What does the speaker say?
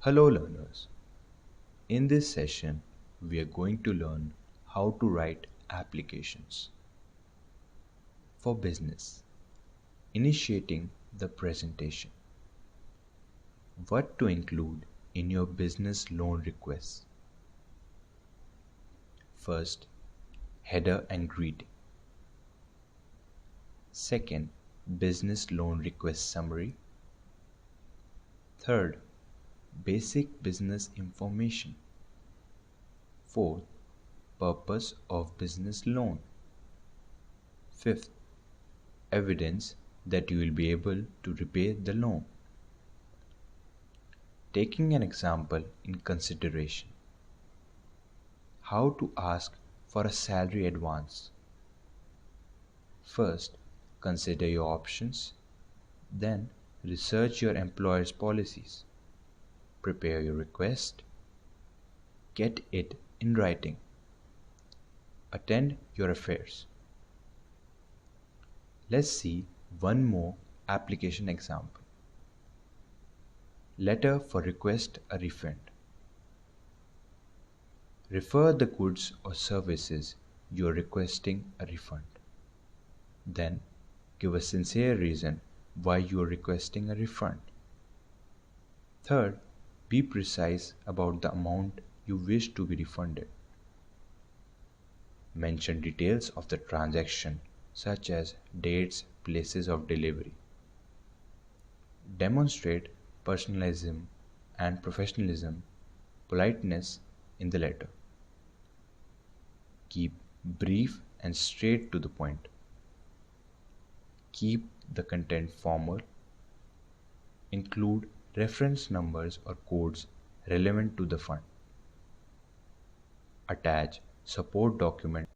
Hello learners. In this session, we are going to learn how to write applications for business. Initiating the presentation. What to include in your business loan request. First, header and greeting. Second, business loan request summary. Third, basic business information. Fourth, purpose of business loan. Fifth, evidence that you will be able to repay the loan. Taking an example in consideration. How to ask for a salary advance. First, consider your options. Then, research your employer's policies. Prepare your request. Get it in writing. Attend your affairs. Let's see one more application example. Letter for request a refund. Refer the goods or services you are requesting a refund. Then, give a sincere reason why you are requesting a refund. Third, be precise about the amount you wish to be refunded. Mention details of the transaction such as dates, places of delivery. Demonstrate personalism and professionalism, politeness in the letter. Keep brief and straight to the point. Keep the content formal. Include reference numbers or codes relevant to the fund. Attach support document